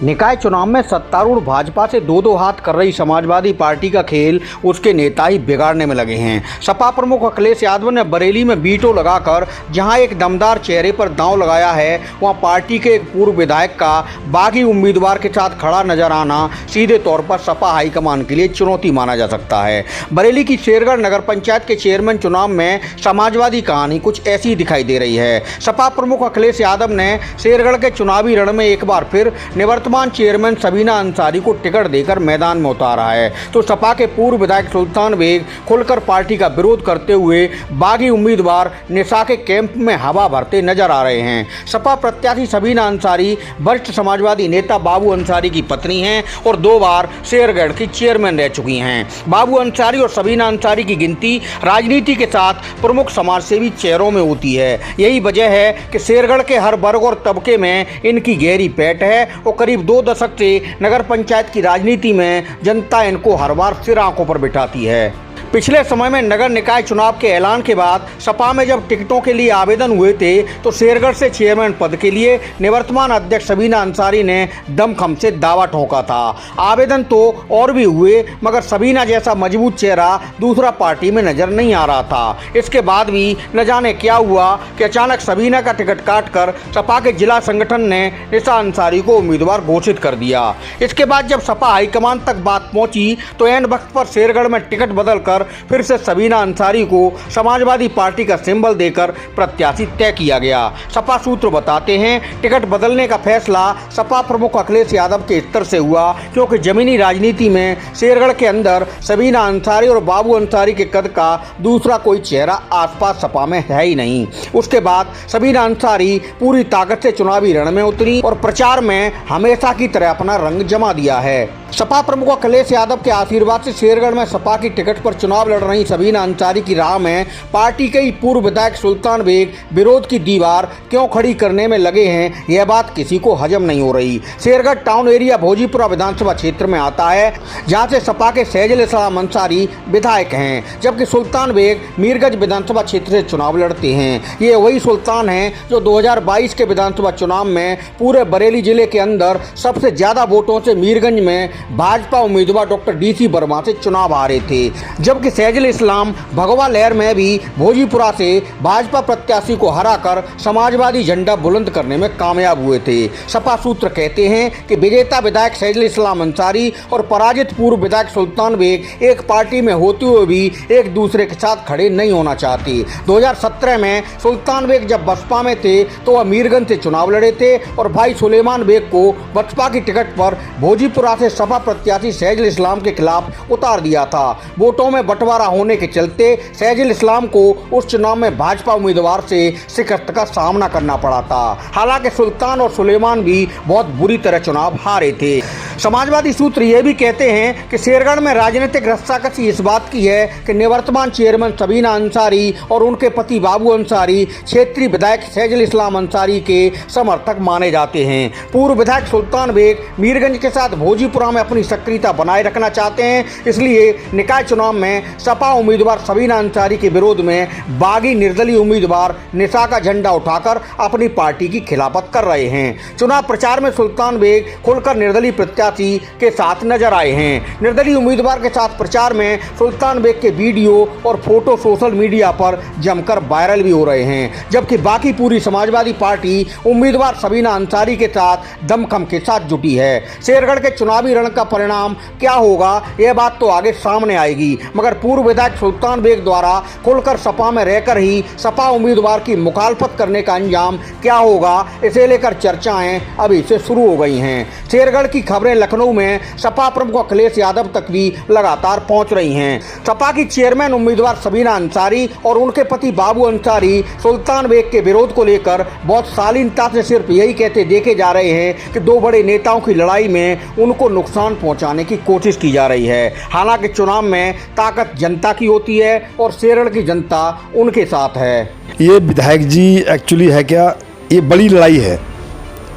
निकाय चुनाव में सत्तारूढ़ भाजपा से दो हाथ कर रही समाजवादी पार्टी का खेल उसके नेता ही बिगाड़ने में लगे हैं। सपा प्रमुख अखिलेश यादव ने बरेली में वीटो लगाकर जहां एक दमदार चेहरे पर दांव लगाया है, वहां पार्टी के एक पूर्व विधायक का बागी उम्मीदवार के साथ खड़ा नजर आना सीधे तौर पर सपा हाईकमान के लिए चुनौती माना जा सकता है। बरेली की शेरगढ़ नगर पंचायत के चेयरमैन चुनाव में समाजवादी कहानी कुछ ऐसी दिखाई दे रही है। सपा प्रमुख अखिलेश यादव ने शेरगढ़ के चुनावी रण में एक बार फिर निवर्तमान चेयरमैन सबीना अंसारी को टिकट देकर मैदान में उतारा है, तो सपा के पूर्व विधायक सुल्तान बेग खुलकर पार्टी का विरोध करते हुए बागी उम्मीदवार निशा के कैंप में हवा भरते नजर आ रहे हैं। सपा प्रत्याशी सबीना अंसारी वरिष्ठ समाजवादी नेता बाबू अंसारी की पत्नी हैं और 2 बार शेरगढ़ की चेयरमैन रह चुकी हैं। बाबू अंसारी और सबीना अंसारी की गिनती राजनीति के साथ प्रमुख समाजसेवी चेहरों में होती है। यही वजह है कि शेरगढ़ के हर वर्ग और तबके में इनकी गहरी पैठ है और करीब 2 दशक से नगर पंचायत की राजनीति में जनता इनको हर बार सिर आंखों पर बिठाती है। पिछले समय में नगर निकाय चुनाव के ऐलान के बाद सपा में जब टिकटों के लिए आवेदन हुए थे, तो शेरगढ़ से चेयरमैन पद के लिए निवर्तमान अध्यक्ष सबीना अंसारी ने दमखम से दावा ठोका था। आवेदन तो और भी हुए, मगर सबीना जैसा मजबूत चेहरा दूसरा पार्टी में नजर नहीं आ रहा था। इसके बाद भी न जाने क्या हुआ कि अचानक सबीना का टिकट काटकर सपा के जिला संगठन ने निशा अंसारी को उम्मीदवार घोषित कर दिया। इसके बाद जब सपा हाईकमान तक बात पहुंची, तो ऐन वक्त पर शेरगढ़ में टिकट बदलकर फिर से सबीना अंसारी को समाजवादी पार्टी का सिंबल देकर प्रत्याशी तय किया गया। सपा सूत्र बताते हैं, टिकट बदलने का फैसला सपा प्रमुख अखिलेश यादव के स्तर से हुआ, क्योंकि जमीनी राजनीति में शेरगढ़ के अंदर सबीना अंसारी और बाबू अंसारी के कद का दूसरा कोई चेहरा आसपास सपा में है ही नहीं। उसके बाद सबीना अंसारी पूरी ताकत से चुनावी रण में उतरी और प्रचार में हमेशा की तरह अपना रंग जमा दिया है। सपा प्रमुख अखिलेश यादव के आशीर्वाद से शेरगढ़ में सपा की टिकट पर चुनाव लड़ रही सबीना अंसारी की राह में पार्टी के ही पूर्व विधायक सुल्तान बेग विरोध की दीवार क्यों खड़ी करने में लगे हैं, यह बात किसी को हजम नहीं हो रही। शेरगढ़ टाउन एरिया भोजीपुरा विधानसभा क्षेत्र में आता है, जहां से सपा के सैजुल इस्लाम अंसारी विधायक हैं, जबकि सुल्तान बेग मीरगंज विधानसभा क्षेत्र से चुनाव लड़ते हैं। ये वही सुल्तान हैं जो 2022 के विधानसभा चुनाव में पूरे बरेली जिले के अंदर सबसे ज्यादा वोटों से मीरगंज में भाजपा उम्मीदवार डॉक्टर DC वर्मा से चुनाव हारे थे, जबकि सैजुल इस्लाम भगवा लहर में भी भोजीपुरा से भाजपा प्रत्याशी को हराकर समाजवादी झंडा बुलंद करने में कामयाब हुए थे। सपा सूत्र कहते हैं कि विजेता विधायक सैजुल इस्लाम अंसारी और पराजित पूर्व विधायक सुल्तान बेग एक पार्टी में होते हुए भी एक दूसरे के साथ खड़े नहीं होना चाहते। 2017 में सुल्तान बेग जब बसपा में थे तो वह मीरगंज से चुनाव लड़े थे और भाई सुलेमान बेग को बसपा की टिकट पर भोजीपुरा से सपा प्रत्याशी सैजुल इस्लाम के खिलाफ उतार दिया था। वोटों में बंटवारा होने के चलते सैजुल इस्लाम को उस चुनाव में भाजपा उम्मीदवार से शिकस्त का सामना करना पड़ा था। हालांकि सुल्तान और सुलेमान भी बहुत बुरी तरह चुनाव हारे थे। समाजवादी सूत्र ये भी कहते हैं कि शेरगढ़ में राजनीतिक रस्साकसी इस बात की है कि निवर्तमान चेयरमैन सबीना अंसारी और उनके पति बाबू अंसारी क्षेत्रीय विधायक सैजुल इस्लाम अंसारी के समर्थक माने जाते हैं। पूर्व विधायक सुल्तान बेग मीरगंज के साथ भोजीपुरा में अपनी सक्रियता बनाए रखना चाहते हैं, इसलिए निकाय चुनाव में सपा उम्मीदवार सबीना अंसारी के विरोध में बागी निर्दलीय उम्मीदवार निशा का झंडा उठाकर अपनी पार्टी की खिलाफत कर रहे हैं। चुनाव प्रचार में सुल्तान बेग खुलकर निर्दलीय प्रत्याशी के साथ नजर आए हैं। निर्दलीय उम्मीदवार के साथ प्रचार में सुल्तान बेग के वीडियो और फोटो सोशल मीडिया पर जमकर वायरल भी हो रहे हैं, जबकि बाकी पूरी समाजवादी पार्टी उम्मीदवार सबीना अंसारी के साथ दमखम के साथ जुटी है। शेरगढ़ के चुनावी रण का परिणाम क्या होगा, यह बात तो आगे सामने आएगी, मगर पूर्व विधायक सुल्तान बेग द्वारा खुलकर सपा में रहकर ही सपा उम्मीदवार की मुखालफत करने का अंजाम क्या होगा, इसे लेकर चर्चाएं अभी से शुरू हो गई हैं। शेरगढ़ की खबरें लखनऊ में सपा प्रमुख अखिलेश यादव तक भी लगातार पहुंच रही हैं। सपा की चेयरमैन उम्मीदवार सबीना अंसारी और उनके पति बाबू अंसारी सुल्तान बेग के विरोध को लेकर बहुत शालीनता से सिर्फ यही कहते देखे जा रहे हैं कि 2 बड़े नेताओं की लड़ाई में उनको नुकसान पहुंचाने की कोशिश की जा रही है। हालांकि चुनाव में ताकत जनता की होती है और शेरगढ़ की जनता उनके साथ है। ये विधायक जी एक्चुअली है क्या, ये बड़ी लड़ाई है,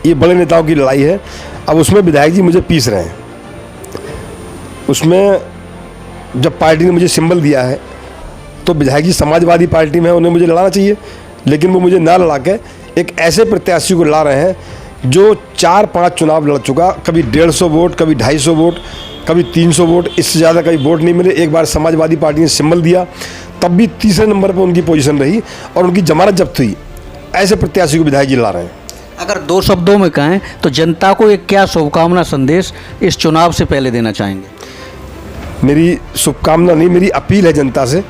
ये बड़े नेताओं की लड़ाई है। अब उसमें विधायक जी मुझे पीस रहे हैं। उसमें जब पार्टी ने मुझे सिंबल दिया है तो विधायक जी समाजवादी पार्टी में है, उन्हें मुझे लड़ाना चाहिए, लेकिन वो मुझे ना लड़ा के एक ऐसे प्रत्याशी को लड़ा रहे हैं जो 4-5 चुनाव लड़ चुका, कभी 150 वोट, कभी 250 वोट, कभी 300 वोट, इससे ज़्यादा कभी वोट नहीं मिले। एक बार समाजवादी पार्टी ने सिंबल दिया, तब भी तीसरे नंबर पर उनकी पोजीशन रही और उनकी जमानत जब्त हुई। ऐसे प्रत्याशी को विधायक जी ला रहे हैं। अगर दो शब्दों में कहें तो जनता को एक क्या शुभकामना संदेश इस चुनाव से पहले देना चाहेंगे? मेरी शुभकामना नहीं, मेरी अपील है जनता से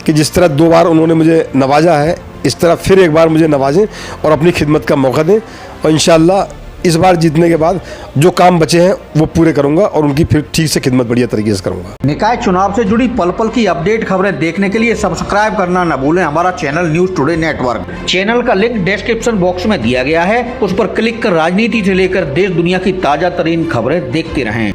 कि जिस तरह 2 बार उन्होंने मुझे नवाजा है, इस तरह फिर एक बार मुझे नवाजें और अपनी खिदमत का मौका दें। और इंशाअल्लाह इस बार जीतने के बाद जो काम बचे हैं वो पूरे करूंगा और उनकी फिर ठीक से खिदमत बढ़िया तरीके से करूंगा। निकाय चुनाव से जुड़ी पल पल की अपडेट खबरें देखने के लिए सब्सक्राइब करना न भूलें हमारा channel news today network. Channel का लिंक डिस्क्रिप्शन बॉक्स में दिया गया है, उस पर क्लिक कर राजनीति से लेकर देश दुनिया की ताजा तरीन खबरें देखते रहें।